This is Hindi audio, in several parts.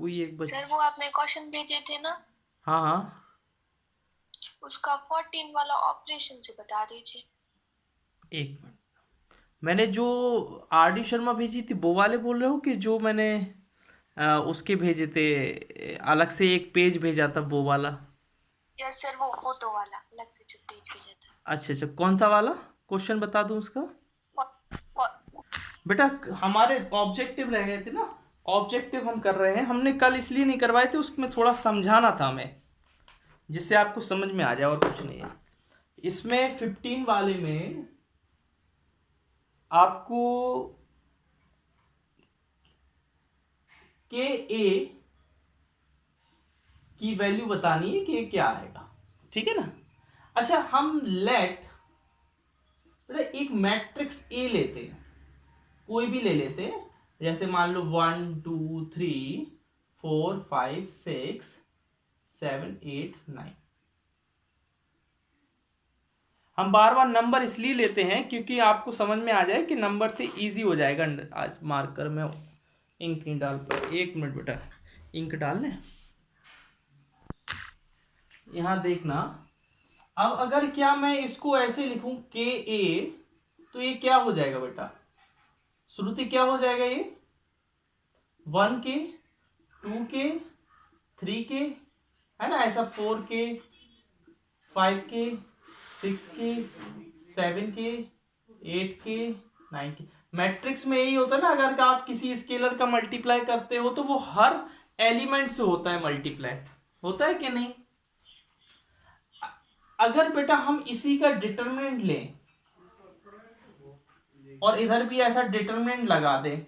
कोई एक सर वो आपने क्वेश्चन भेजे थे ना, हाँ हाँ, उसका 14 वाला ऑपरेशन से बता दीजिए। एक मिनट। मैंने जो आर डी शर्मा भेजी थी वो वाले बोल रहे हो कि जो मैंने उसके भेजे थे, अलग से एक पेज भेजा था वो वाला? यस सर, वो फोटो वाला अलग से जो पेज भेजा था। अच्छा अच्छा, कौन सा वाला? क्वेश्चन बता दूं उसका? फो- फो- बेटा हमारे ऑब्जेक्टिव रह गए थे ना, ऑब्जेक्टिव हम कर रहे हैं, हमने कल इसलिए नहीं करवाए थे, उसमें थोड़ा समझाना था हमें, जिससे आपको समझ में आ जाए, और कुछ नहीं है। इसमें 15 वाले में आपको के ए की वैल्यू बतानी है कि ये क्या आएगा, ठीक है ना? अच्छा, हम लेट एक मैट्रिक्स ए लेते हैं, कोई भी ले लेते हैं, जैसे मान लो 1 2 3 4 5 6 7 8 9। हम बार बार नंबर इसलिए लेते हैं क्योंकि आपको समझ में आ जाए कि नंबर से इजी हो जाएगा। आज मार्कर में इंक नहीं डाल पाए, एक मिनट बेटा, इंक डाल लें। यहां देखना, अब अगर क्या मैं इसको ऐसे लिखूं के ए, तो ये क्या हो जाएगा बेटा? श्रुति क्या हो जाएगा ये? 1 के, 2 के, 3 के, है ना? ऐसा 4 के, 5 के, 6 के, 7 के, 8 के, 9 के। मैट्रिक्स में यही होता है ना, अगर आप किसी स्केलर का मल्टीप्लाई करते हो तो वो हर एलिमेंट से होता है मल्टीप्लाई, होता है कि नहीं? अगर बेटा हम इसी का डिटरमिनेंट लें और इधर भी ऐसा डिटरमिनेंट लगा दें,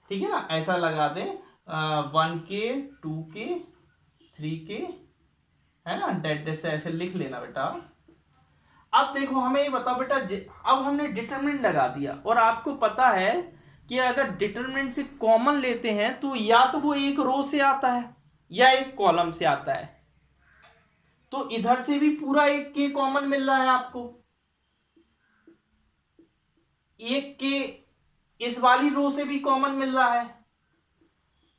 ठीक है ना, ऐसा लगा दें 1 के, 2 के, 3 के, है ना, डेट से ऐसे लिख लेना बेटा। अब देखो हमें ये बताओ बेटा, अब हमने डिटरमिनेंट लगा दिया और आपको पता है कि अगर डिटरमिनेंट से कॉमन लेते हैं तो या तो वो एक रो से आता है या एक कॉलम से आता है, तो इधर से भी पूरा एक के कॉमन मिल रहा है आपको, एक के इस वाली रो से भी कॉमन मिल रहा है,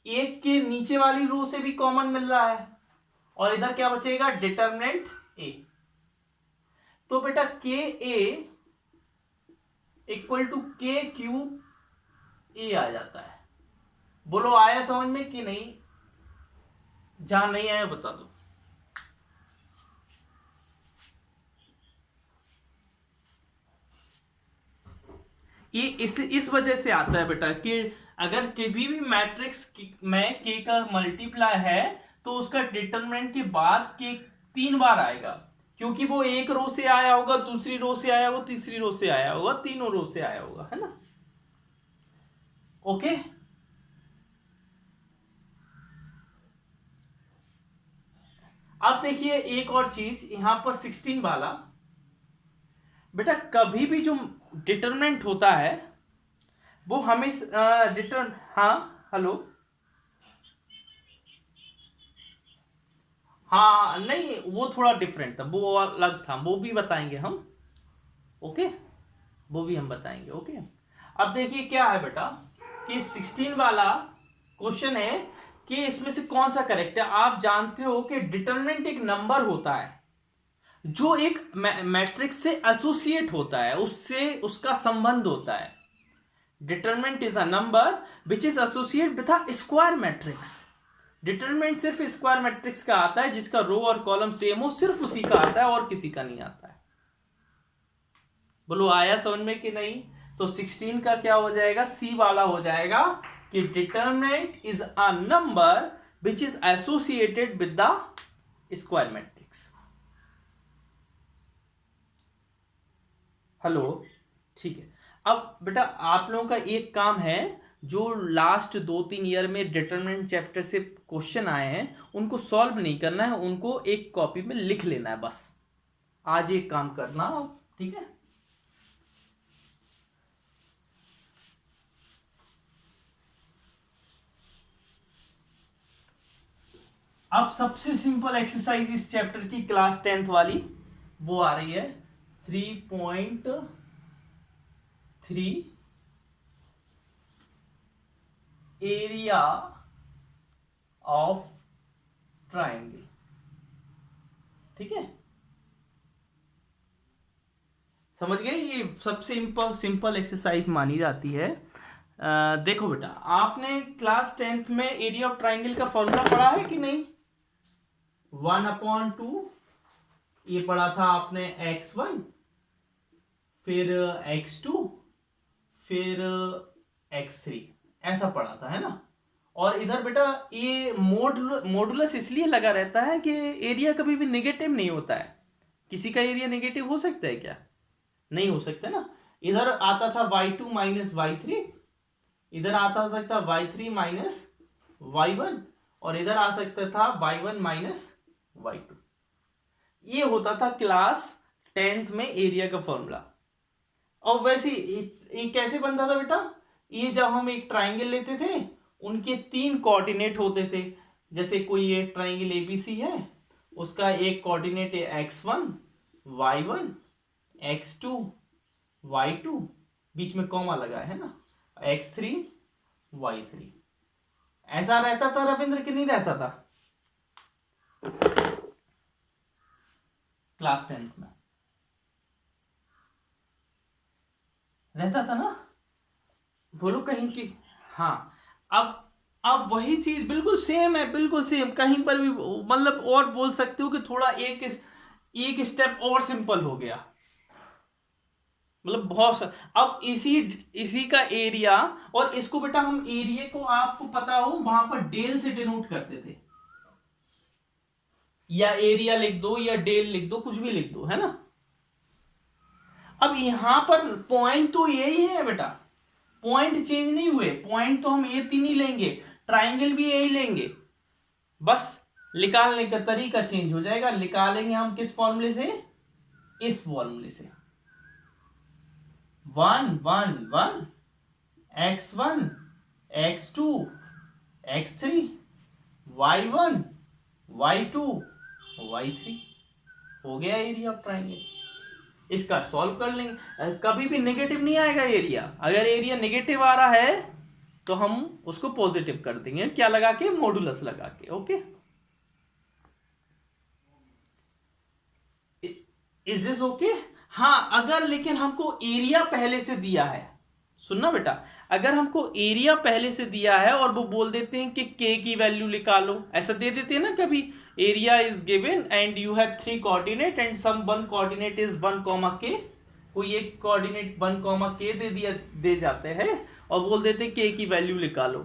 एक के नीचे वाली रो से भी कॉमन मिल रहा है, और इधर क्या बचेगा? Determinant A. तो बेटा के ए इक्वल टू के क्यूब ए आ जाता है। बोलो आया समझ में कि नहीं? जहां नहीं आया बता दो। ये इस वजह से आता है बेटा कि अगर कभी भी मैट्रिक्स में के का मल्टीप्लाई है तो उसका डिटरमिनेंट के बाद के 3 बार आएगा, क्योंकि वो एक रो से आया होगा, दूसरी रो से आया होगा, तीसरी रो से आया होगा, तीनों रो से आया होगा, है ना? ओके। अब देखिए एक और चीज यहां पर 16 वाला, बेटा कभी भी जो डिटरमिनेंट होता है वो हमें हाँ, हेलो, हाँ नहीं वो थोड़ा डिफरेंट था, वो अलग था, वो भी बताएंगे हम। ओके, वो भी हम बताएंगे। ओके, अब देखिए क्या है बेटा कि 16 वाला क्वेश्चन है कि इसमें से कौन सा करेक्ट है। आप जानते हो कि डिटरमिनेंट एक नंबर होता है जो एक मैट्रिक्स से एसोसिएट होता है, उससे उसका संबंध होता है। Determinant is a number which is associate with a square matrix. Determinant सिर्फ स्क्वायर मैट्रिक्स का आता है जिसका रो और कॉलम सेम हो, सिर्फ उसी का आता है और किसी का नहीं आता है। बोलो आया समझ में कि नहीं? तो 16 का क्या हो जाएगा? सी वाला हो जाएगा कि determinant is a number which is associated with the square matrix. Hello, ठीक है। अब बेटा आप लोगों का एक काम है, जो लास्ट 2-3 ईयर में डिटरमिनेंट चैप्टर से क्वेश्चन आए हैं उनको सॉल्व नहीं करना है, उनको एक कॉपी में लिख लेना है बस। आज एक काम करना, ठीक है? अब सबसे सिंपल एक्सरसाइज इस चैप्टर की क्लास 10th वाली वो आ रही है 3.3 एरिया ऑफ ट्राइंगल। ठीक है, समझ गए? ये सबसे सिंपल एक्सरसाइज मानी जाती है। देखो बेटा, आपने क्लास 10th में एरिया ऑफ ट्राइंगल का फॉर्मूला पढ़ा है कि नहीं? 1/2 ये पढ़ा था आपने, x1, फिर x2, फिर x3, ऐसा पढ़ा था, है ना? और इधर बेटा ये मॉडुलस इसलिए लगा रहता है कि एरिया कभी भी नेगेटिव नहीं होता है। किसी का एरिया नेगेटिव हो सकता है क्या? नहीं हो सकता ना। इधर आता था y2 माइनस y3, इधर आता सकता y3 माइनस y1, और इधर आ सकता था y1 माइनस y2। ये होता था क्लास 10th में एरिया का फॉर्मूला। और वैसे ये कैसे बनता था बेटा? ये जब हम एक ट्राइंगल लेते थे, उनके 3 कोऑर्डिनेट होते थे। जैसे कोई ये ट्राइंगल एबीसी है, उसका एक कोऑर्डिनेट है x1, y1, x2, y2, बीच में कॉमा लगा है ना, x3, y3। ऐसा रहता था रविंद्र कि नहीं रहता था क्लास 10th में? रहता था ना? बोलो कहीं की। हाँ, अब वही चीज बिल्कुल सेम है, बिल्कुल सेम। कहीं पर भी मतलब और बोल सकते हो कि थोड़ा एक स्टेप और सिंपल हो गया, मतलब बहुत अब इसी का एरिया, और इसको बेटा हम एरिया को, आपको पता हो, वहां पर डेल से डिनोट करते थे, या एरिया लिख दो या डेल लिख दो, कुछ भी लिख दो, है ना? अब यहां पर पॉइंट तो यही है बेटा, पॉइंट चेंज नहीं हुए, पॉइंट तो हम ये 3 ही लेंगे, ट्राइंगल भी यही लेंगे, बस निकालने का तरीका चेंज हो जाएगा। निकालेंगे हम किस फॉर्मूले से? इस फॉर्मूले से, 1 1 1 x1 x2 x3 y1 y2 y3, हो गया एरिया ऑफ ट्राइंगल। इसका सॉल्व कर लेंगे, कभी भी नेगेटिव नहीं आएगा एरिया। अगर एरिया नेगेटिव आ रहा है तो हम उसको पॉजिटिव कर देंगे, क्या लगा के? मॉडुलस लगा के। Okay, is this okay? हाँ, अगर लेकिन हमको एरिया पहले से दिया है, सुनना बेटा, अगर हमको एरिया पहले से दिया है और वो बोल देते हैं कि k की वैल्यू निकालो, ऐसा दे देते हैं ना कभी, area is given and you have 3 coordinate and some one coordinate is 1, k, कोई एक कोऑर्डिनेट 1, k दे जाते हैं और बोल देते हैं k की वैल्यू निकालो,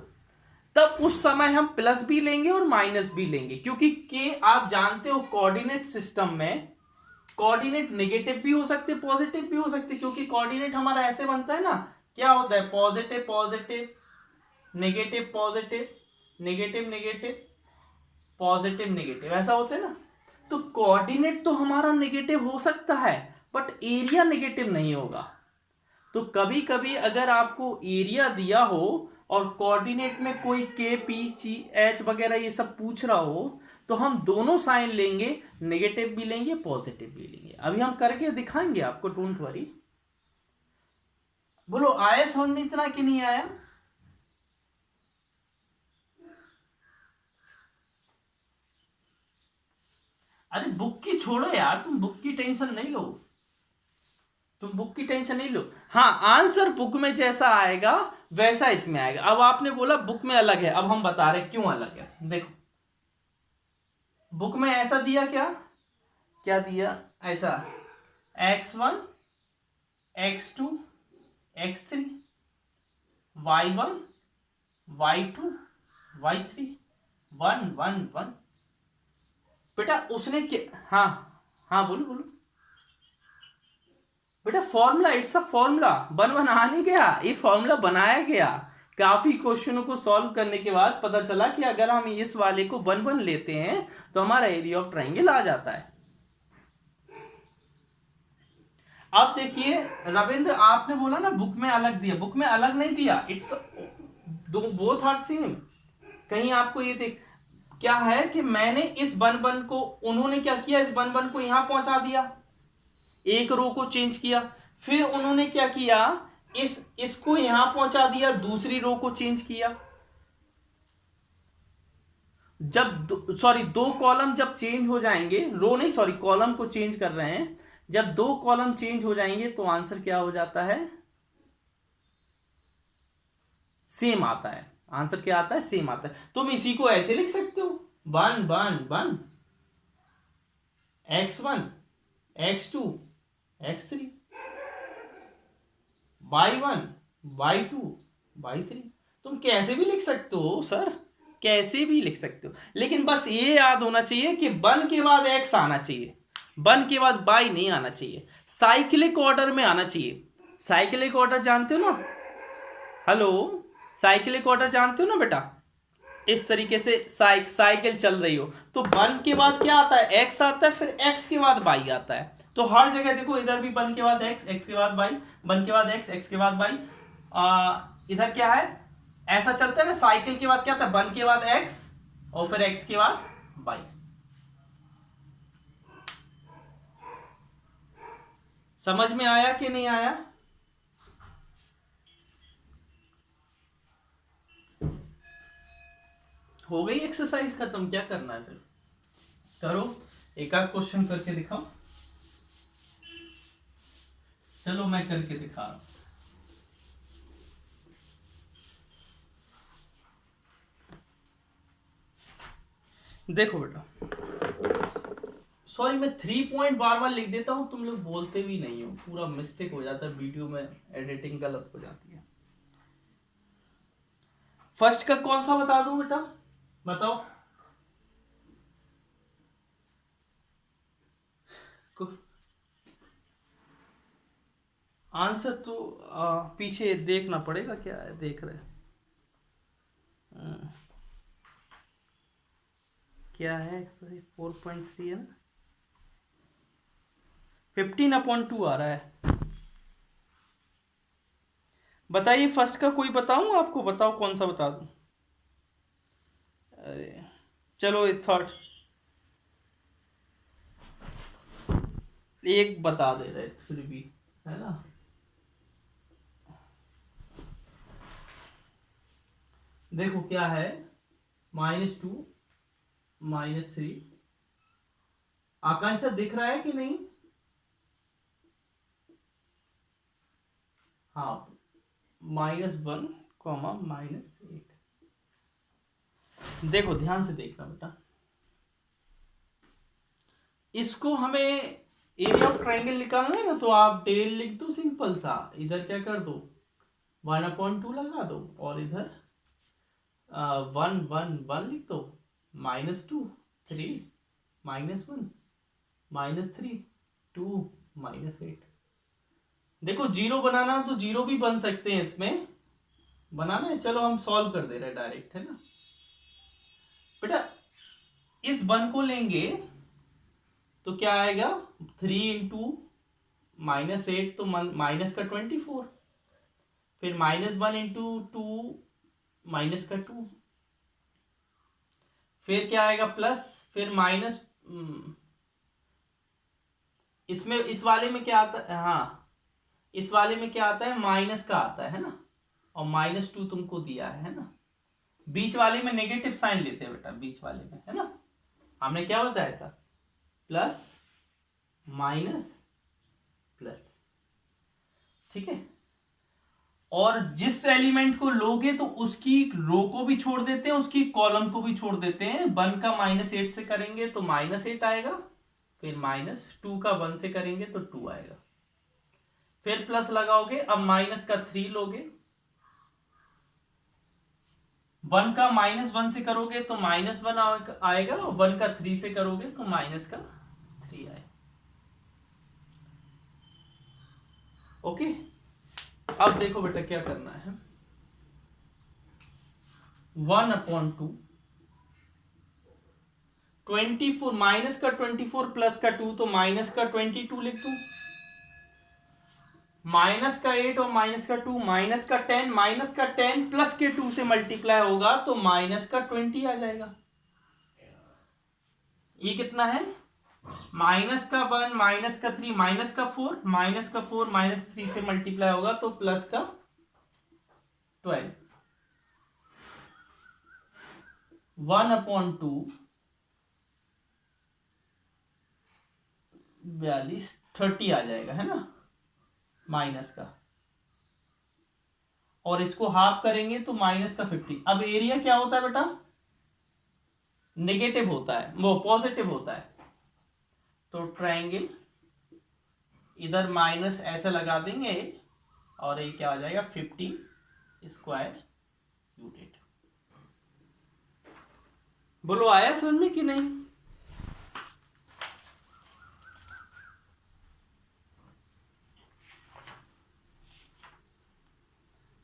तब उस समय हम प्लस भी लेंगे और माइनस भी लेंगे, क्योंकि k आप जानते हो कोऑर्डिनेट सिस्टम में कोऑर्डिनेट नेगेटिव भी हो सकते, पॉजिटिव भी हो सकते, क्योंकि कोऑर्डिनेट हमारा ऐसे बनता है ना, क्या होता है? Positive positive, negative positive, negative negative, positive negative, ऐसा होता है ना। तो कोऑर्डिनेट तो हमारा नेगेटिव हो सकता है, बट एरिया नेगेटिव नहीं होगा। तो कभी कभी अगर आपको एरिया दिया हो और कोऑर्डिनेट में कोई के पी सी एच वगैरह ये सब पूछ रहा हो, तो हम दोनों साइन लेंगे, नेगेटिव भी लेंगे, पॉजिटिव भी लेंगे। अभी हम करके दिखाएंगे आपको, डोंट वरी। बोलो आया समझ में इतना कि नहीं आया? अरे बुक की छोड़ो यार, तुम बुक की टेंशन नहीं लो, तुम बुक की टेंशन नहीं लो। हाँ, आंसर बुक में जैसा आएगा वैसा इसमें आएगा। अब आपने बोला बुक में अलग है, अब हम बता रहे क्यों अलग है। देखो, बुक में ऐसा दिया, क्या दिया? ऐसा x1 x2 x3 y1 y2 y3 1 1 1। बेटा उसने क्या? हाँ हाँ, बोलो बोलो बेटा। फॉर्मूला, इट्स अ फॉर्मूला, बना नहीं गया, ये फॉर्मूला बनाया गया। काफी क्वेश्चनों को सॉल्व करने के बाद पता चला कि अगर हम इस वाले को 1 1 लेते हैं तो हमारा एरिया ऑफ ट्राइंगल आ जाता है। अब देखिए रविंद्र, आपने बोला ना बुक में अलग दिया, बुक में अलग नहीं दिया, इट्स बोथ आर सेम। कहीं आपको ये देख क्या है कि मैंने इस 1 1 को, उन्होंने क्या किया, इस 1 1 को यहां पहुंचा दिया, एक रो को चेंज किया, फिर उन्होंने क्या किया, इसको यहां पहुंचा दिया, दूसरी रो को चेंज किया, जब सॉरी दो कॉलम जब चेंज हो जाएंगे, रो नहीं सॉरी कॉलम को चेंज कर रहे हैं, जब दो कॉलम चेंज हो जाएंगे तो आंसर क्या हो जाता है, सेम आता है। आंसर क्या आता है, सेम आता है। तुम इसी को ऐसे लिख सकते हो, 1 1 1 x1 x2 x3 y1 y2 y3। तुम कैसे भी लिख सकते हो सर, कैसे भी लिख सकते हो, लेकिन बस ये याद होना चाहिए कि 1 के बाद x आना चाहिए, 1 के बाद y नहीं आना चाहिए, साइक्लिक ऑर्डर में आना चाहिए। साइक्लिक ऑर्डर जानते हो ना, हेलो, साइक्लिक ऑर्डर जानते हो ना बेटा, इस तरीके से साइकिल चल रही हो तो 1 के बाद क्या आता है, x आता है, फिर x के बाद y आता है। तो हर जगह देखो, इधर भी 1 के बाद x, x के बाद y, 1 के बाद x, x के बाद y, इधर क्या है, ऐसा चलता है ना, साइकिल के बाद क्या आता है, 1 के बाद x और फिर x के बाद y। समझ में आया कि नहीं आया? हो गई एक्सरसाइज खत्म, क्या करना है फिर, करो, एक आध क्वेश्चन करके दिखाओ। चलो मैं करके दिखा रहा हूं। देखो बेटा, सॉरी मैं 3 पॉइंट बार बार लिख देता हूं, तुम लोग बोलते भी नहीं हो, पूरा मिस्टेक हो जाता है, वीडियो में एडिटिंग गलत हो जाती है। फर्स्ट का कौन सा बता दूं बेटा, बताओ। आंसर तो पीछे देखना पड़ेगा, क्या है देख रहे, क्या है 4.3 है ना, 15/2 आ रहा है। बताइए फर्स्ट का कोई बताऊं आपको, बताओ कौन सा बता दूं। अरे चलो थर्ड एक बता दे रहे फिर भी, है ना। देखो क्या है, -2 -3, आकांक्षा दिख रहा है कि नहीं? हाँ, -1 -8। देखो ध्यान से देखना बेटा, इसको हमें एरिया ऑफ ट्राइंगल निकालना है ना, तो आप डेल लिख दो सिंपल सा, इधर क्या कर दो 1/2 लगा दो, और इधर 1 1 1 लिख दो, -2 3 -1 -3 2 -8। देखो जीरो बनाना है तो जीरो भी बन सकते हैं, इसमें बनाना है, चलो हम सॉल्व कर दे रहे हैं डायरेक्ट, है ना बेटा। इस 1 को लेंगे तो क्या आएगा, 3 × -8 तो माइनस का 24, फिर -1 × 2 -2, फिर क्या आएगा प्लस, फिर माइनस, इसमें इस वाले में क्या आता है, हाँ इस वाले में क्या आता है, माइनस का आता है ना, और -2 तुमको दिया है ना। बीच वाले में नेगेटिव साइन लेते हैं बेटा, बीच वाले में, है ना, हमने क्या बताया था, प्लस माइनस प्लस, ठीक है। और जिस एलिमेंट को लोगे तो उसकी रो को भी छोड़ देते हैं, उसकी कॉलम को भी छोड़ देते हैं। 1 का -8 से करेंगे तो -8 आएगा, फिर -2 का 1 से करेंगे तो 2 आएगा, फिर प्लस लगाओगे, अब माइनस का 3 लोगे, 1 का -1 से करोगे तो -1 आएगा, और 1 का 3 से करोगे तो माइनस का 3 आएगा। ओके, अब देखो बेटा क्या करना है, 1/2 24 माइनस का 24 प्लस का 2 तो माइनस का 22 लिख दूं, माइनस का 8 और माइनस का 2 माइनस का 10, माइनस का 10 प्लस के 2 से मल्टीप्लाई होगा तो माइनस का 20 आ जाएगा। ये कितना है, माइनस का 1 माइनस का 3 माइनस का 4 माइनस का 4 -3 से मल्टीप्लाई होगा तो प्लस का 12। 1/2 42 30 आ जाएगा, है ना, माइनस का, और इसको हाफ करेंगे तो माइनस का 50। अब एरिया क्या होता है बेटा, नेगेटिव होता है, वो पॉजिटिव होता है, तो ट्रायंगल इधर माइनस ऐसे लगा देंगे और ये क्या हो जाएगा 50 स्क्वायर यूनिट। बोलो आया समझ में कि नहीं?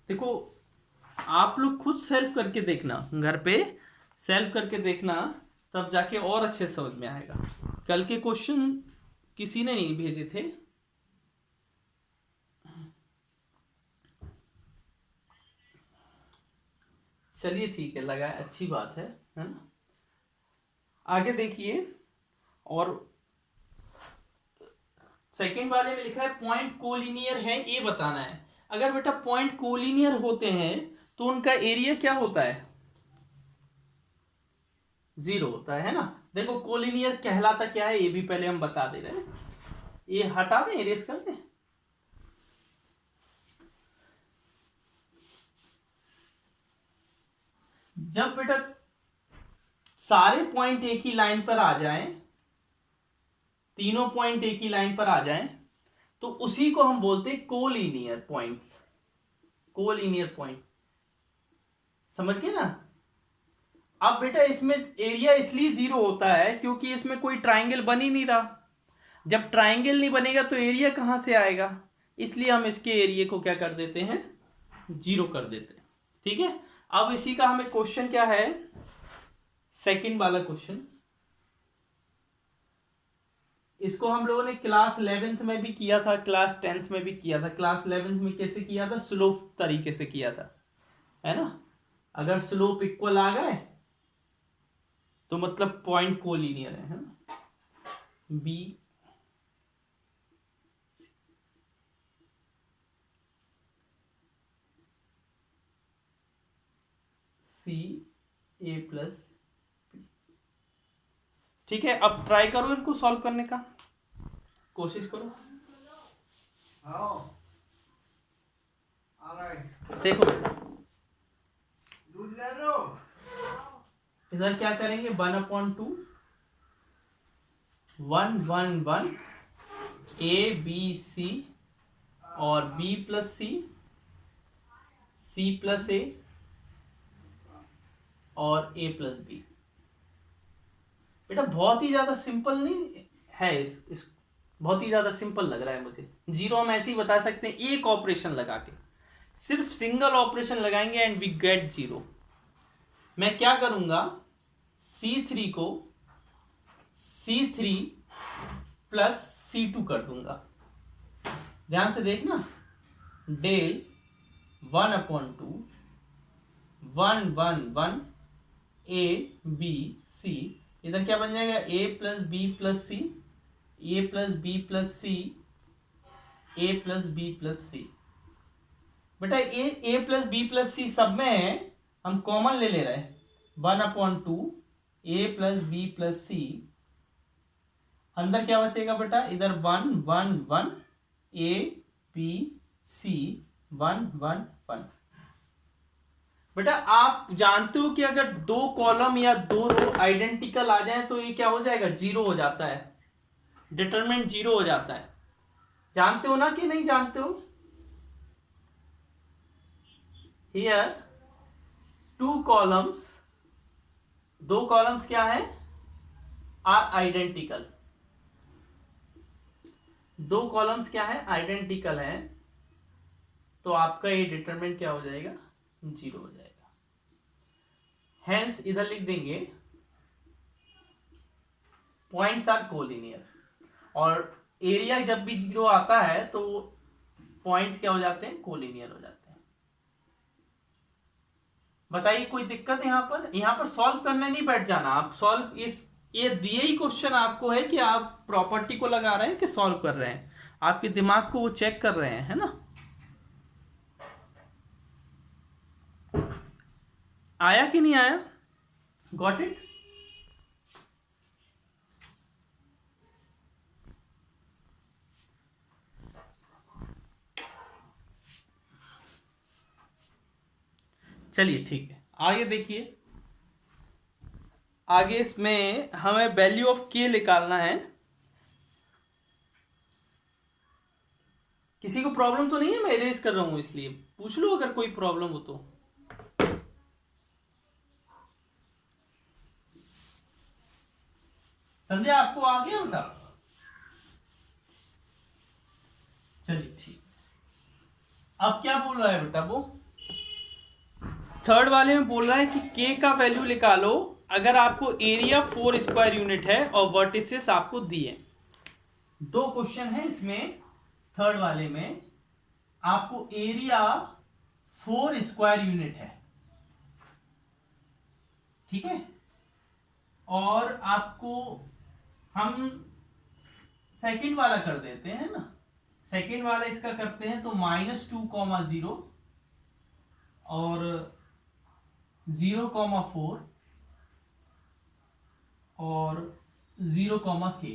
देखो आप लोग खुद सेल्फ करके देखना, घर पे सेल्फ करके देखना, तब जाके और अच्छे समझ में आएगा। कल के क्वेश्चन किसी ने नहीं भेजे थे, चलिए ठीक है, लगा, अच्छी बात है ना। आगे देखिए, और सेकंड वाले में लिखा है पॉइंट कोलिनियर है, ये बताना है। अगर बेटा पॉइंट कोलिनियर होते हैं तो उनका एरिया क्या होता है, 0 होता है ना। देखो कोलिनियर कहलाता क्या है ये भी पहले हम बता दे रहे हैं, ये हटा दें, इरेज कर दें। जब बेटा सारे पॉइंट एक ही लाइन पर आ जाएं, तीनों पॉइंट एक ही लाइन पर आ जाएं, तो उसी को हम बोलते हैं कोलिनियर पॉइंट्स, कोलिनियर पॉइंट, समझ गए ना। अब बेटा इसमें एरिया इसलिए 0 होता है क्योंकि इसमें कोई ट्राइंगल बन ही नहीं रहा। जब ट्राइंगल नहीं बनेगा तो एरिया कहां से आएगा, इसलिए हम इसके एरिया को क्या कर देते हैं, 0 कर देते हैं। ठीक है, अब इसी का हमें क्वेश्चन क्या है, सेकंड वाला क्वेश्चन, इसको हम लोगों ने क्लास 11th में भी किया था, क्लास 10th में भी किया था। क्लास 11th में कैसे किया था, स्लोप तरीके से किया था, है ना। अगर स्लोप इक्वल आ गए तो मतलब पॉइंट कोलिनियर है ना। बी सी ए प्लस, ठीक है। अब ट्राई करो इनको सॉल्व करने का, कोशिश करो। देखो इधर क्या करेंगे, 1/2 1 1 1 ए बी सी और बी प्लस सी प्लस ए और ए प्लस बी। बेटा बहुत ही ज्यादा सिंपल नहीं है, इस बहुत ही ज्यादा सिंपल लग रहा है मुझे। 0 हम ऐसे ही बता सकते हैं, एक ऑपरेशन लगा के, सिर्फ सिंगल ऑपरेशन लगाएंगे एंड वी गेट 0। मैं क्या करूंगा, C3 को C3 प्लस C2 कर दूंगा। ध्यान से देखना, डेल 1/2 1 1 1 ए बी सी, इधर क्या बन जाएगा, ए प्लस बी प्लस सी, ए प्लस बी प्लस सी, ए प्लस बी प्लस सी। बेटा ए प्लस बी प्लस सी सब में है, हम कॉमन ले रहे हैं। 1/2 ए प्लस बी प्लस सी, अंदर क्या बचेगा बेटा, इधर 1 1 1 ए बी सी 1 1 1। बेटा आप जानते हो कि अगर 2 कॉलम या 2 रो आइडेंटिकल आ जाए तो ये क्या हो जाएगा, 0 हो जाता है, डिटरमिनेंट 0 हो जाता है। जानते हो ना कि नहीं जानते हो। हियर 2 कॉलम्स, 2 कॉलम्स क्या है, आर आइडेंटिकल, 2 कॉलम्स क्या है, आइडेंटिकल है, तो आपका ये डिटरमिनेंट क्या हो जाएगा, 0 हो जाएगा। हेंस इधर लिख देंगे पॉइंट्स आर कोलिनियर, और एरिया जब भी 0 आता है तो पॉइंट्स क्या हो जाते हैं, कोलिनियर हो जाते हैं। बताइए कोई दिक्कत यहाँ पर, यहाँ पर सॉल्व करने नहीं बैठ जाना आप। सॉल्व इस ये दिए ही क्वेश्चन आपको है कि आप प्रॉपर्टी को लगा रहे हैं कि सॉल्व कर रहे हैं, आपके दिमाग को वो चेक कर रहे हैं, है ना। आया कि नहीं आया, गॉट इट? चलिए ठीक है, आगे देखिए। आगे इसमें हमें वैल्यू ऑफ के निकालना है। किसी को प्रॉब्लम तो नहीं है? मैं इरेज कर रहा हूं इसलिए पूछ लो अगर कोई प्रॉब्लम हो तो। संजय आपको आ गया बेटा? चलिए ठीक। अब क्या बोल रहा है बेटा वो? थर्ड वाले में बोल रहा है कि के का वैल्यू निकालो अगर आपको एरिया 4 स्क्वायर यूनिट है और वर्टिसेस आपको दिए। दो क्वेश्चन है इसमें। थर्ड वाले में आपको एरिया 4 स्क्वायर यूनिट है, ठीक है, और आपको हम सेकंड वाला कर देते हैं ना। सेकंड वाला इसका करते हैं तो -2,0 और 0,4 और 0,k,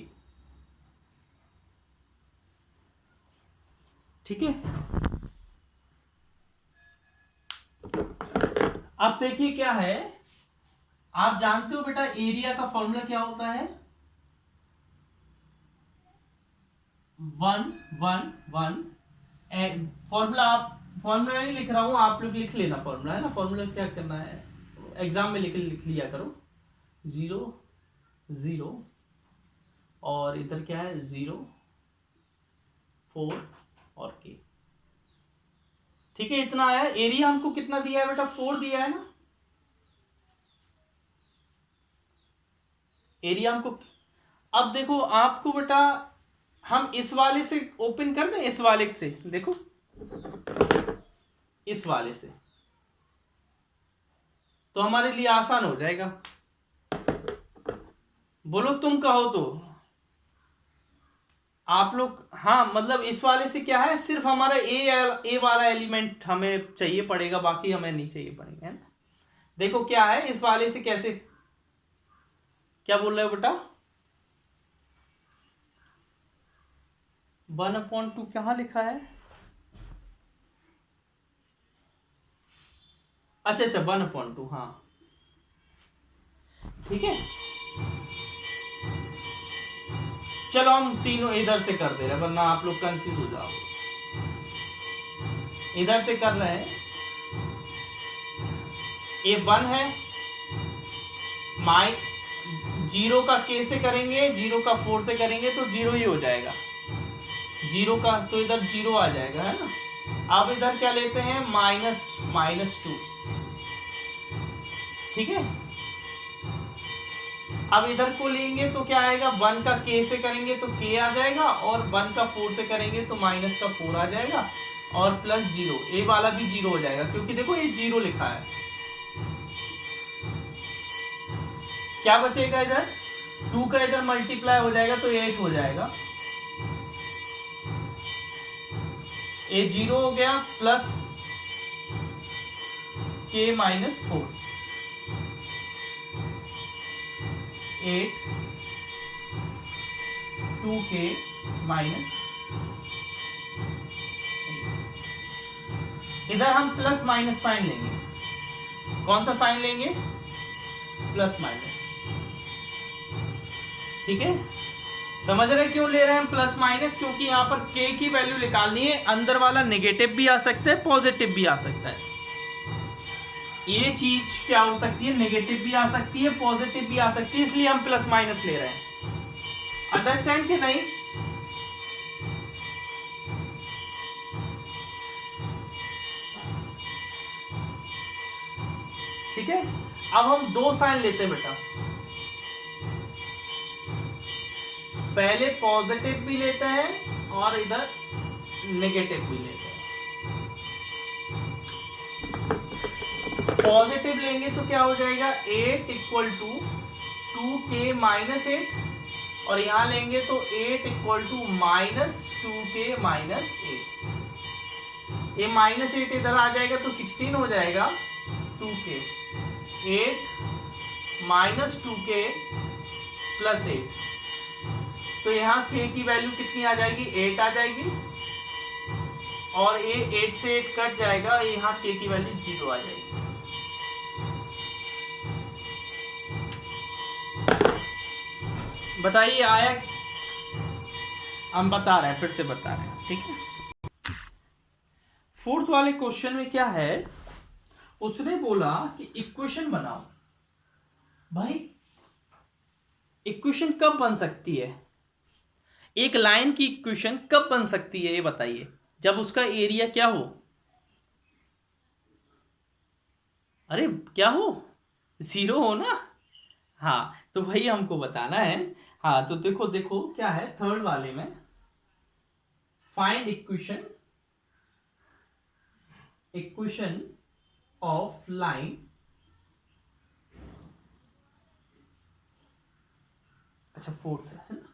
ठीक है। अब देखिए क्या है, आप जानते हो बेटा एरिया का फॉर्मूला क्या होता है? 1 1 1। फॉर्मूला आप, फॉर्मूला नहीं लिख रहा हूं, आप लोग लिख लेना फॉर्मूला, है ना। फॉर्मूला क्या करना है, एग्जाम में लिख लिया करो। 0 0 और इधर क्या है 0 4 और k, ठीक है। इतना आया। एरिया हमको कितना दिया है बेटा? 4 दिया है ना एरिया हमको। अब देखो आपको बेटा, हम इस वाले से ओपन कर दें, इस वाले से, देखो इस वाले से, तो हमारे लिए आसान हो जाएगा। बोलो तुम कहो तो। आप लोग, हाँ मतलब इस वाले से क्या है, सिर्फ हमारा ए वाला एलिमेंट हमें चाहिए पड़ेगा, बाकी हमें नहीं चाहिए पड़ेगा, है ना। देखो क्या है इस वाले से, कैसे, क्या बोल रहे हो बेटा? 1/2 कहाँ लिखा है? अच्छा 1/2, हाँ ठीक है। चलो हम तीनों इधर से कर दे रहे, वरना आप लोग कंफ्यूज हो जाओ। इधर से कर रहे हैं, ये 1 है, 0 का k से करेंगे, 0 का 4 से करेंगे तो 0 ही हो जाएगा। 0 का तो इधर 0 आ जाएगा, है ना। अब इधर क्या लेते हैं, -2, ठीक है। अब इधर को लेंगे तो क्या आएगा, 1 का k से करेंगे तो k आ जाएगा, और 1 का 4 से करेंगे तो -4 आ जाएगा, और +0, ए वाला भी 0 हो जाएगा, क्योंकि देखो ये 0 लिखा है। क्या बचेगा इधर, 2 का इधर मल्टीप्लाई हो जाएगा तो 8 हो जाएगा। ये 0 हो गया, प्लस k -4, 8 2k -8। इधर हम प्लस माइनस साइन लेंगे। कौन सा साइन लेंगे, प्लस माइनस, ठीक है। समझ रहे क्यों ले रहे हैं प्लस माइनस, क्योंकि यहाँ पर k की वैल्यू निकालनी है। अंदर वाला नेगेटिव भी आ सकता है, पॉजिटिव भी आ सकता है। ये चीज क्या हो सकती है, नेगेटिव भी आ सकती है, पॉजिटिव भी आ सकती है, इसलिए हम प्लस माइनस ले रहे हैं। अंडरस्टैंड कि नहीं? ठीक है। अब हम 2 साइन लेते हैं बेटा, पहले पॉजिटिव भी लेते हैं और इधर नेगेटिव भी लेते हैं। पॉजिटिव लेंगे तो क्या हो जाएगा, 8 = 2k -8, और यहां लेंगे तो 8 = -2k -8। ये -8 इधर आ जाएगा तो 16 हो जाएगा, 2k 8 -2k + 8, तो यहाँ k की वैल्यू कितनी आ जाएगी, 8 आ जाएगी, और ये 8 से 8 कट जाएगा, यहाँ k की वैल्यू 0 आ जाएगी। बताइए आया? हम बता रहे हैं, फिर से बता रहे हैं, ठीक है। फोर्थ वाले क्वेश्चन में क्या है, उसने बोला कि इक्वेशन बनाओ। भाई इक्वेशन कब बन सकती है, एक लाइन की इक्वेशन कब बन सकती है ये बताइए, जब उसका एरिया क्या हो, अरे क्या हो, 0 हो ना। हाँ तो भाई हमको बताना है। हाँ तो देखो देखो क्या है थर्ड वाले में, फाइंड इक्वेशन ऑफ लाइन, अच्छा फोर्थ है ना,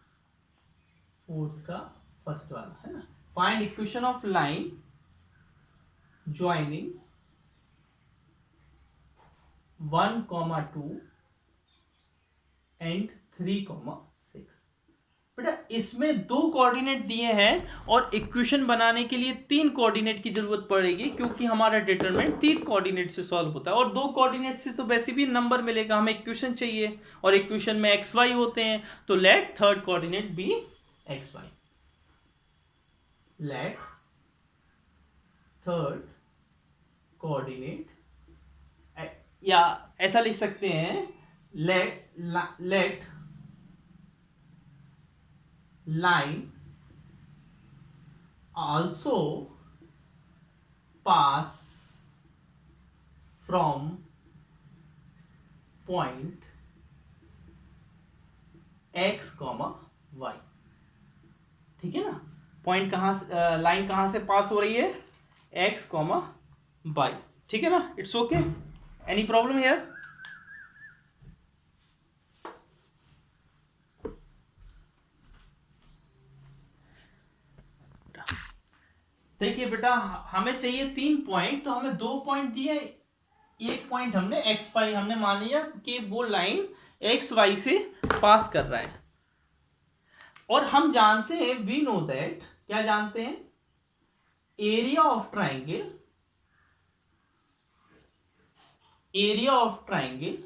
फोर्थ का फर्स्ट वाला है ना, find equation of line joining 1,2 and 3,6। बेटा इसमें 2 कोऑर्डिनेट दिए हैं और इक्वेशन बनाने के लिए 3 कोऑर्डिनेट की जरूरत पड़ेगी, क्योंकि हमारा डिटरमिनेंट 3 कोऑर्डिनेट से सॉल्व होता है, और 2 कोऑर्डिनेट से तो वैसे भी नंबर मिलेगा, हमें इक्वेशन चाहिए, और इक्वेशन में एक्स वाई होते हैं, तो let third coordinate be x y, let third coordinate, या ऐसा लिख सकते हैं, let line also pass from point x, y, ठीक है ना। पॉइंट कहां से, लाइन कहां से पास हो रही है, x, y, ठीक है ना। It's okay, any problem here? देखिए बेटा हमें चाहिए 3 पॉइंट, तो हमें 2 पॉइंट दिए, एक पॉइंट हमने एक्स वाई हमने मान लिया कि वो लाइन एक्स वाई से पास कर रहा है, और हम जानते हैं, वी नो दैट, क्या जानते हैं, area of triangle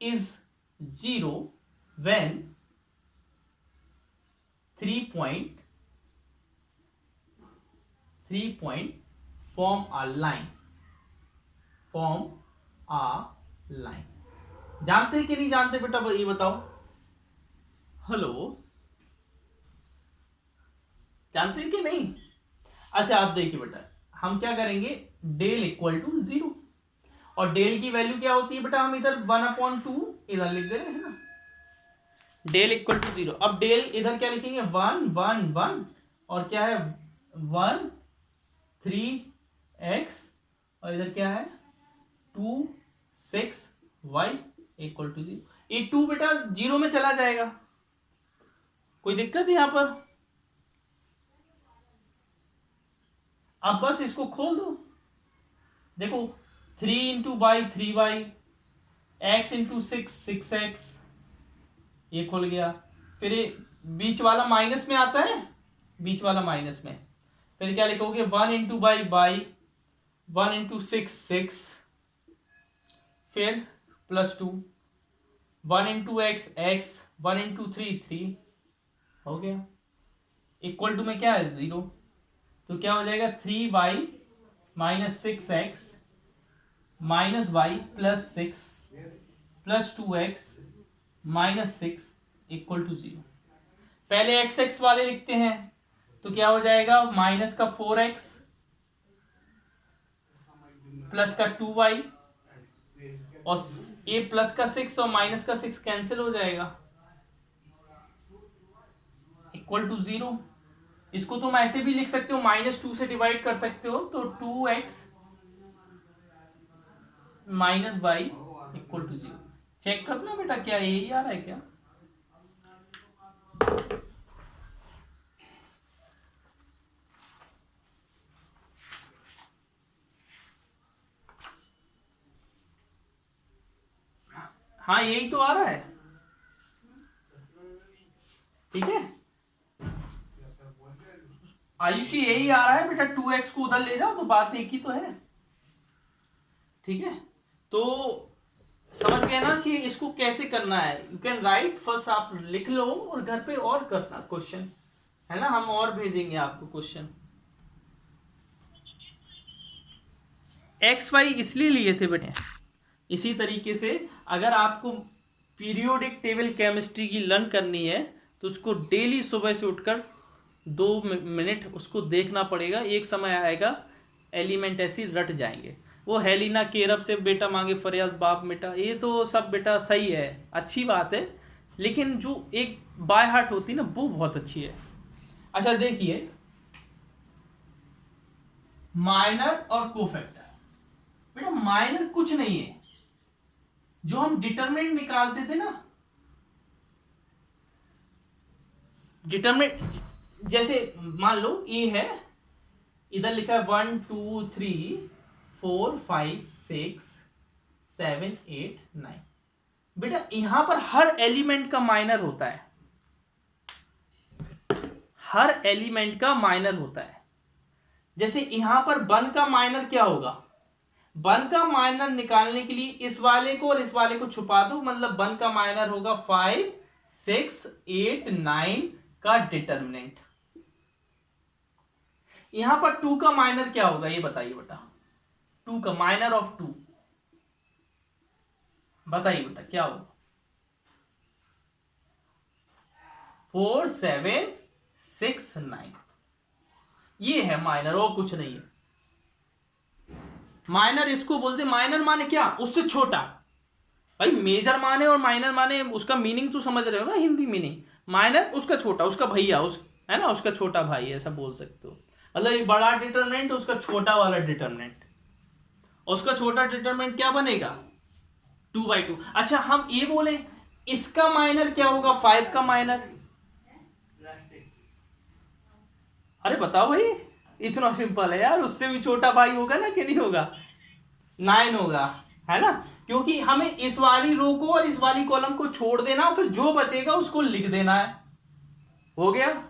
is 0 when 3 point form a line, जानते हैं कि नहीं जानते बेटा, ये बताओ, हेलो, जानते हैं कि नहीं? अच्छा आप देखिए बेटा, हम क्या करेंगे, डेल इक्वल टू 0, और डेल की वैल्यू क्या होती है बेटा, हम इधर 1/2 इधर लिख दे रहे हैं ना, डेल इक्वल टू 0। अब डेल इधर क्या लिखेंगे, 1 1 1, और क्या है 1 3x, और इधर क्या है 2 6y इक्वल टू 0। ये 2 बेटा 0 में चला जाएगा, कोई दिक्कत है यहां पर? अब बस इसको खोल दो, देखो 3 into Y 3y, x into 6 ये खुल गया, फिर ये बीच वाला माइनस में आता है, बीच वाला माइनस में, फिर क्या लिखोगे 1 इंटू बाई 1 इंटू 6 फिर +2, 1 इंटू एक्स 1 इंटू 3 हो गया, इक्वल टू में क्या है 0, तो क्या हो जाएगा 3y minus 6x minus y plus 6 plus 2x minus 6 equal to 0। पहले x वाले लिखते हैं, तो क्या हो जाएगा, माइनस का 4x प्लस का 2y, और ये प्लस का 6 और माइनस का 6 कैंसिल हो जाएगा, इक्वल टू 0। इसको तुम ऐसे भी लिख सकते हो, -2 से डिवाइड कर सकते हो, तो 2x minus y equal to 0। Check करना बेटा क्या यही आ रहा है क्या? हाँ यही तो आ रहा है, ठीक है आयुषी, यही आ रहा है बेटा, 2x को उधर ले जाओ तो बात एक ही तो है, ठीक है। तो समझ गए ना कि इसको कैसे करना है। यू कैन राइट, फर्स्ट आप लिख लो और घर पे और करना क्वेश्चन, है ना, हम और भेजेंगे आपको क्वेश्चन। एक्स वाई इसलिए लिए थे बेटे, इसी तरीके से अगर आपको पीरियोडिक टेबल केमिस्ट्री की लर्न करनी है तो उसको डेली सुबह से उठकर 2 मिनट उसको देखना पड़ेगा। एक समय आएगा एलिमेंट ऐसी रट जाएंगे। वो हेलिना केरब से बेटा मांगे फरियाद बाप बेटा, ये तो सब बेटा सही है, अच्छी बात है, लेकिन जो एक बाय हार्ट होती है ना वो बहुत अच्छी है। अच्छा देखिए, माइनर और कोफैक्टर, बेटा माइनर कुछ नहीं है, जो हम डिटरमिनेंट निकालते थे ना, डिटरमिनेंट जैसे मान लो ए है, इधर लिखा है 1 2 3 4 5 6 7 8 9, बेटा यहां पर हर एलिमेंट का माइनर होता है, हर एलिमेंट का माइनर होता है। जैसे यहां पर 1 का माइनर क्या होगा, 1 का माइनर निकालने के लिए इस वाले को और इस वाले को छुपा दो, मतलब 1 का माइनर होगा 5 6 8 9 का डिटरमिनेंट। यहां पर 2 का माइनर क्या होगा ये बताइए बेटा, 2 का माइनर ऑफ 2 बताइए बेटा क्या होगा, 4 7 6 9, ये है माइनर और कुछ नहीं है। माइनर इसको बोलते, माइनर माने क्या, उससे छोटा। भाई मेजर माने और माइनर माने उसका मीनिंग तो समझ रहे हो ना, हिंदी मीनिंग। माइनर उसका छोटा, उसका भैया, उस है ना, उसका छोटा भाई, ऐसा बोल सकते हो। मतलब एक बड़ा डिटरमिनेंट उसका छोटा वाला डिटरमिनेंट, उसका छोटा डिटरमिनेंट क्या बनेगा 2/2। अच्छा हम ये बोले इसका माइनर क्या होगा 5 का माइनर, अरे बताओ भाई, इतना सिंपल है यार, उससे भी छोटा भाई होगा ना कि नहीं होगा, 9 होगा, है ना, क्योंकि हमें इस वाली रो को और इस वाली कॉलम को छोड़ देना, फिर जो बचेगा उसको लिख देना है, हो गया,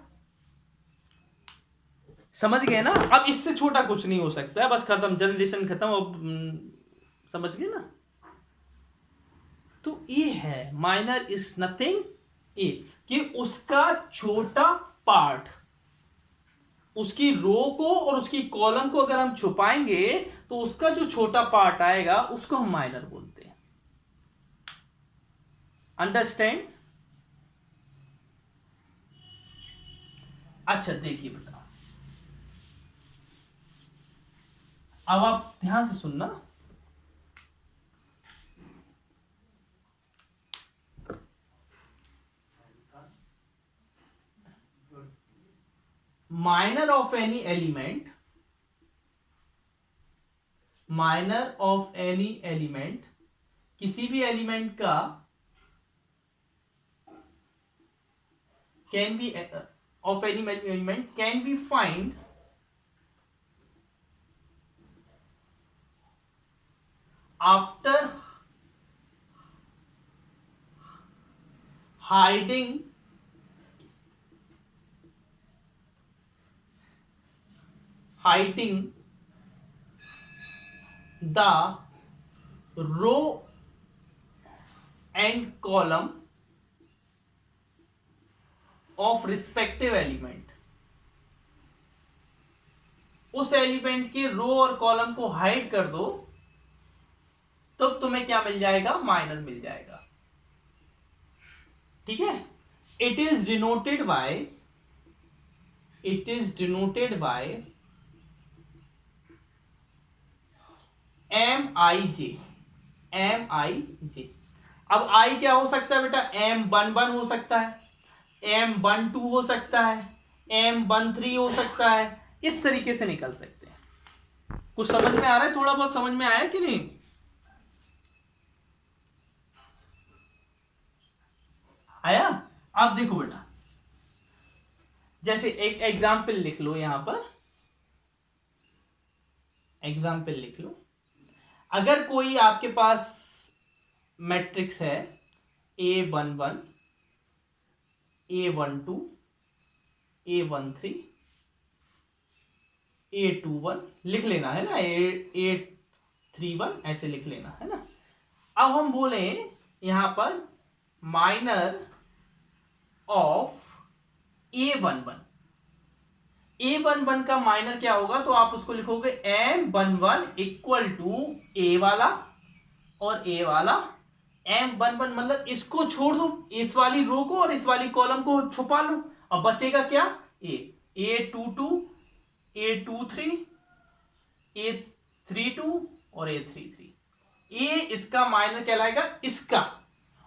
समझ गए ना। अब इससे छोटा कुछ नहीं हो सकता है, बस खत्म, जनरेशन खत्म। अब समझ गए ना। तो ये है माइनर इज नथिंग ए, कि उसका छोटा पार्ट, उसकी रो को और उसकी कॉलम को अगर हम छुपाएंगे तो उसका जो छोटा पार्ट आएगा उसको हम माइनर बोलते हैं। अंडरस्टैंड। अच्छा देखिए बेटा, अब आप ध्यान से सुनना, minor of any element, minor of any element, किसी भी एलिमेंट का can be of any element can be find after hiding the row and column of respective element। उस एलिमेंट के रो और कॉलम को हाइड कर दो, तब तुम्हें क्या मिल जाएगा, माइनर मिल जाएगा, ठीक है। It is denoted by MIJ। अब आई क्या हो सकता है बेटा, M11 हो सकता है, M12 हो सकता है, M13 हो सकता है, इस तरीके से निकल सकते हैं। कुछ समझ में आ रहा है, थोड़ा बहुत समझ में आया कि नहीं, आया। आप देखो बेटा, जैसे एक एग्जाम्पल लिख लो, यहां पर एग्जाम्पल लिख लो। अगर कोई आपके पास मैट्रिक्स है A11, A12, A13, A21 लिख लेना है ना, A31 ऐसे लिख लेना है ना। अब हम बोले यहां पर माइनर ऑफ A11, A11 का माइनर क्या होगा, तो आप उसको लिखोगे M11 इक्वल टू A वाला और A वाला M11, मतलब इसको छोड़ दो, इस वाली रो को और इस वाली कॉलम को छुपा लो, अब बचेगा क्या, A22, A23, A32 और A33। ये इसका माइनर कहलाएगा इसका,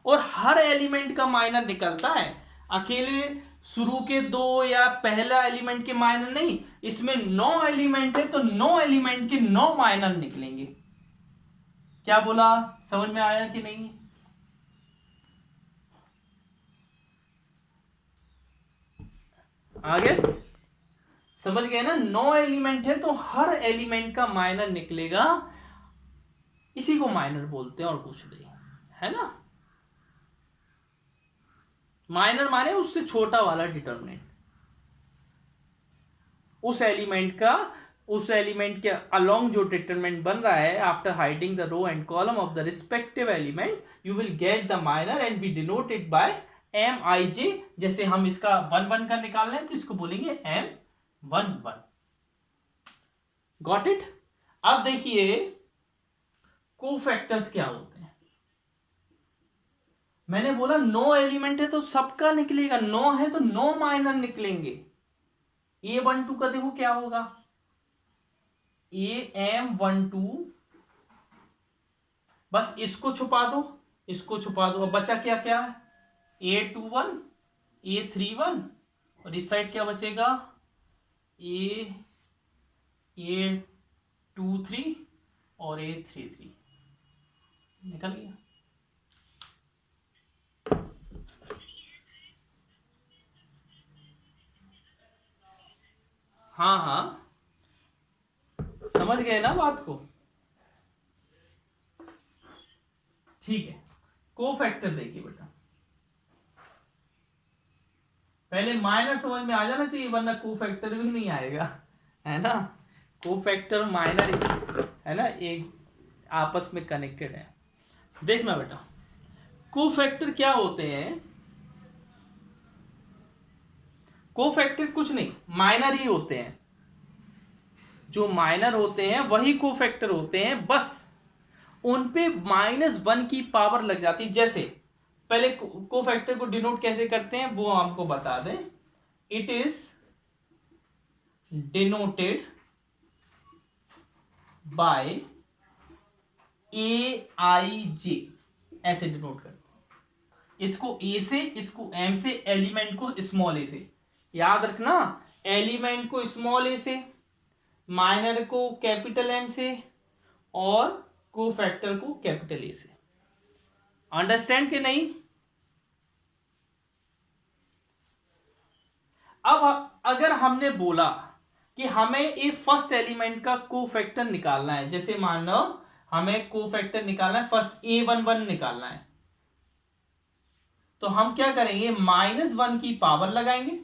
और हर एलिमेंट का माइनर निकलता है, अकेले शुरू के दो या पहला एलिमेंट के माइनर नहीं, इसमें 9 एलिमेंट है तो 9 एलिमेंट के 9 माइनर निकलेंगे। क्या बोला, समझ में आया कि नहीं? आगे समझ गए ना, 9 एलिमेंट है तो हर एलिमेंट का माइनर निकलेगा, इसी को माइनर बोलते हैं और कुछ नहीं, है ना। माइनर माने उससे छोटा वाला डिटरमिनेंट, उस एलिमेंट के अलोंग जो डिटरमिनेंट बन रहा है, after hiding the row and column of the respective element you will get the minor and be denoted by MIJ। जैसे हम इसका 1 1 का निकाल रहे हैं तो इसको बोलेंगे M11। Got it. अब देखिए कोफैक्टर्स क्या होते हैं। मैंने बोला 9 एलिमेंट है तो सबका निकलेगा, 9 है तो 9 माइनर निकलेंगे। A12 का देखो क्या होगा, AM12, बस इसको छुपा दो, इसको छुपा दो, अब बचा क्या क्या है, A21, A31 और इस साइड क्या बचेगा, A23 और A33 निकल गया। हाँ हाँ समझ गए ना बात को, ठीक है। कोफैक्टर देखिए बेटा, पहले माइनर समझ में आ जाना चाहिए वरना कोफैक्टर भी नहीं आएगा, है ना। कोफैक्टर माइनर है ना, एक आपस में कनेक्टेड है। देखना बेटा कोफैक्टर क्या होते हैं, कोफैक्टर कुछ नहीं माइनर ही होते हैं, जो माइनर होते हैं वही कोफैक्टर होते हैं, बस उन पे -1 की पावर लग जाती है। जैसे पहले कोफैक्टर को डिनोट कैसे करते हैं वो आपको बता दें, it is denoted by AIJ, ऐसे डिनोट करते हैं, इसको A से, इसको M से, एलिमेंट को स्मॉल a से, याद रखना एलिमेंट को स्मॉल a से, माइनर को कैपिटल M से और कोफैक्टर को कैपिटल A से। अंडरस्टैंड कि नहीं? अब अगर हमने बोला कि हमें एक फर्स्ट एलिमेंट का कोफैक्टर निकालना है, जैसे मान लो हमें कोफैक्टर निकालना है, फर्स्ट A11 निकालना है, तो हम क्या करेंगे, -1 की पावर लगाएंगे,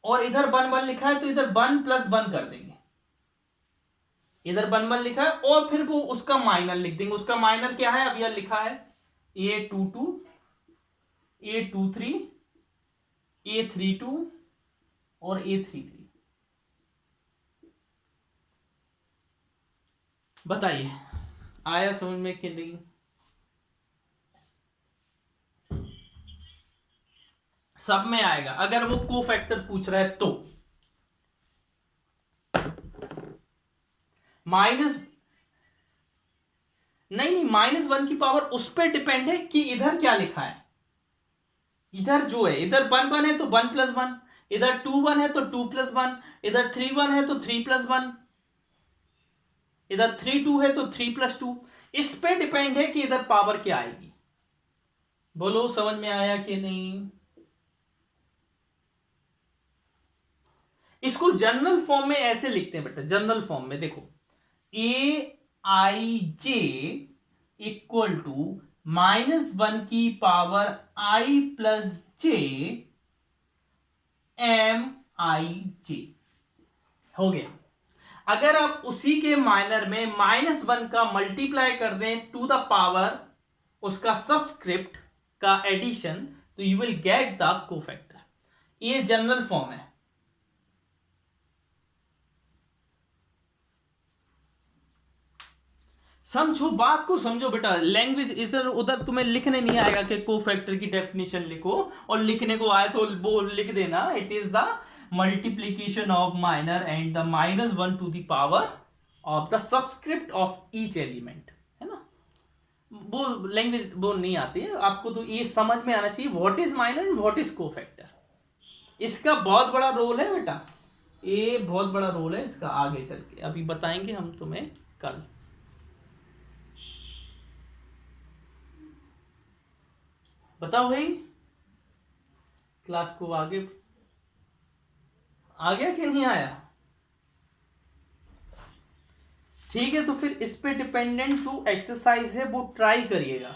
और इधर 1 1 लिखा है तो इधर 1 + 1 कर देंगे, इधर 1 1 लिखा है और फिर वो उसका माइनर लिख देंगे। उसका माइनर क्या है, अब यह लिखा है A22, A23, A32 और A33। बताइए आया समझ में कि नहीं? सब में आएगा अगर वो कोफैक्टर पूछ रहा है तो। माइनस नहीं, -1 की पावर उस पर डिपेंड है कि इधर क्या लिखा है। इधर जो है, इधर 1 1 है तो 1 + 1, इधर 2 1 है तो 2 + 1, इधर 3 1 है तो 3 + 1, इधर 3 2 है तो 3 + 2। इस पे डिपेंड है कि इधर पावर क्या आएगी। बोलो समझ में आया कि नहीं? इसको जनरल फॉर्म में ऐसे लिखते हैं बेटा, जनरल फॉर्म में देखो, ए आई जे इक्वल टू -1 की पावर आई प्लस जे एम आई जे हो गया। अगर आप उसी के माइनर में -1 का मल्टीप्लाई कर दें टू द पावर उसका सबस्क्रिप्ट का एडिशन, तो you will get the cofactor. ये जनरल फॉर्म है। समझो, बात को समझो बेटा। लैंग्वेज इधर उधर तुम्हें लिखने नहीं आएगा कि कोफैक्टर की डेफिनेशन लिखो, और लिखने को आए तो वो लिख देना it is the multiplication of minor and the -1 to the power of the subscript of each element, है ना। वो लैंग्वेज वो नहीं आती है आपको, तो ये समझ में आना चाहिए what is minor and what is cofactor. इसका बहुत बड़ा रोल है बेटा, ये बहुत बड़ा रोल है इसका। आगे चल के अभी बताएंगे हम तुम्हें कल। बताओ भाई, क्लास को आगे आ गया कि नहीं आया? ठीक है, तो फिर इस पे डिपेंडेंट जो एक्सरसाइज है वो ट्राई करिएगा।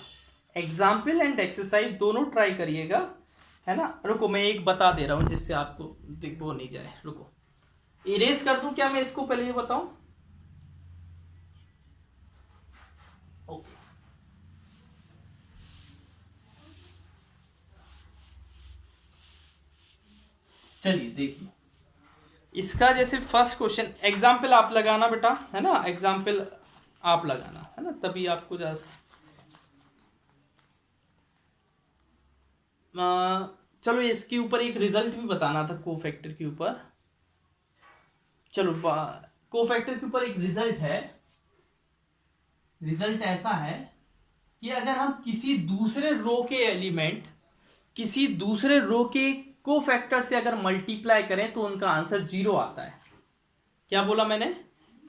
एग्जाम्पल एंड एक्सरसाइज दोनों ट्राई करिएगा, है ना। रुको मैं एक बता दे रहा हूं जिससे आपको वो नहीं जाए। रुको इरेज कर दूं क्या मैं इसको, पहले ये बताऊं। ओके, चलिए देखिए इसका। जैसे फर्स्ट क्वेश्चन, एग्जाम्पल आप लगाना बेटा, है ना। एग्जाम्पल आप लगाना, है ना, तभी आपको चलो इसके ऊपर एक रिजल्ट भी बताना था कोफैक्टर के ऊपर। चलो कोफैक्टर के ऊपर एक रिजल्ट है। रिजल्ट ऐसा है कि अगर हम किसी दूसरे रो के एलिमेंट किसी दूसरे रो के कोफैक्टर से अगर मल्टीप्लाई करें तो उनका आंसर 0 आता है। क्या बोला मैंने?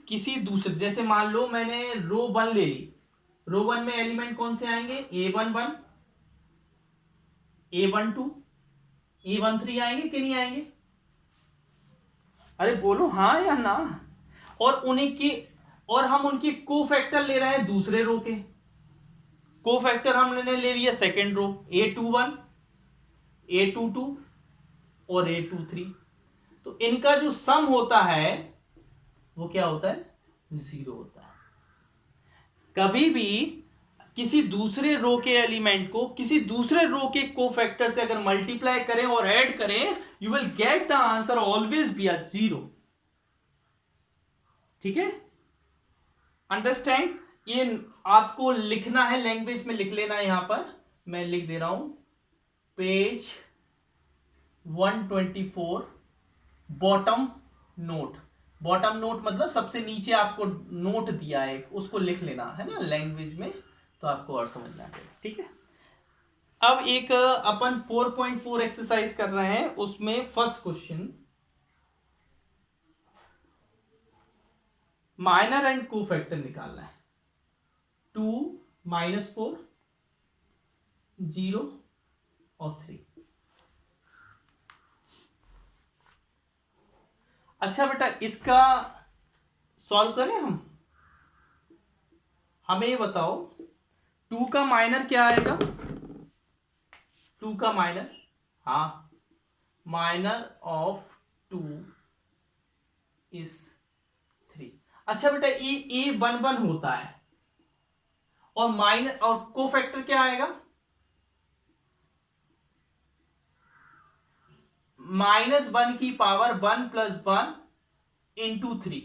किसी दूसरे, जैसे मान लो मैंने रो 1 ले ली। रो 1 में एलिमेंट कौन से आएंगे? A11, A12, A13 आएंगे कि नहीं आएंगे? अरे बोलो हाँ या ना। और हम उनके कोफैक्टर ले रहे हैं दूसरे रो के। कोफैक्टर हमने ले लिया सेकेंड रो, A21, A22 और A23। तो इनका जो सम होता है वो क्या होता है? 0 होता है। कभी भी किसी दूसरे रो के एलिमेंट को किसी दूसरे रो के कोफैक्टर से अगर मल्टीप्लाई करें और ऐड करें, you will get the answer always be 0। ठीक है, अंडरस्टैंड? ये आपको लिखना है, लैंग्वेज में लिख लेना है। यहां पर मैं लिख दे रहा हूं, page 124 bottom note. Bottom note मतलब सबसे नीचे आपको नोट दिया है, उसको लिख लेना है ना लैंग्वेज में, तो आपको और समझना है। ठीक है, अब एक अपन 4.4 एक्सरसाइज कर रहे हैं, उसमें first question minor and cofactor निकालना है। 2, -4, 0 और 3। अच्छा बेटा, इसका सॉल्व करें हम। हमें ये बताओ 2 का माइनर क्या आएगा? 2 का माइनर, हाँ, माइनर ऑफ 2 इज 3। अच्छा बेटा, ये A11 होता है, और माइनर और कोफैक्टर क्या आएगा? -1 की पावर 1 + 1 × 3,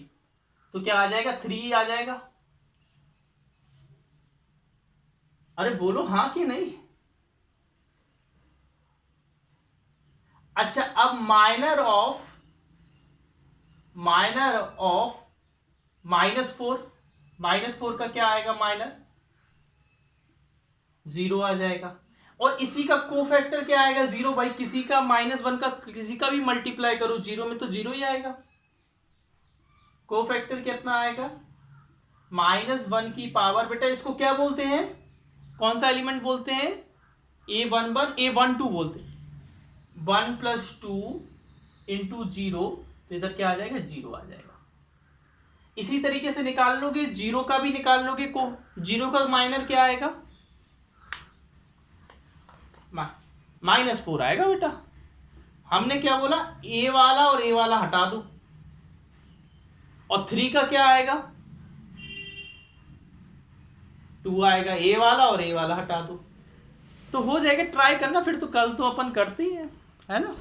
तो क्या आ जाएगा? 3 आ जाएगा। अरे बोलो हाँ कि नहीं। अच्छा, अब माइनर ऑफ -4 का क्या आएगा? माइनर 0 आ जाएगा। और इसी का कोफैक्टर क्या आएगा? 0। भाई किसी का -1 का किसी का भी मल्टीप्लाई करो 0 में तो 0 ही आएगा। कोफैक्टर कितना आएगा? -1 की पावर, बेटा इसको क्या बोलते हैं? कौन सा एलिमेंट बोलते हैं? A11, A12 बोलते हैं। 1 + 2 × 0, तो इधर क्या आ जाएगा? 0 आ जाएगा। इसी तरीके से निकाल लोगे, जीरो का भी निकाल लोगे, को जीरो का माइनर क्या आएगा, -4 आएगा बेटा। हमने क्या बोला, ए वाला और ए वाला हटा दो, और 3 का क्या आएगा, 2 आएगा, ए वाला और ए वाला हटा दो, तो हो जाएगा। ट्राई करना, फिर तो कल तो अपन करते ही है ना।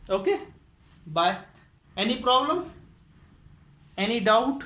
Okay bye. Any problem, any doubt?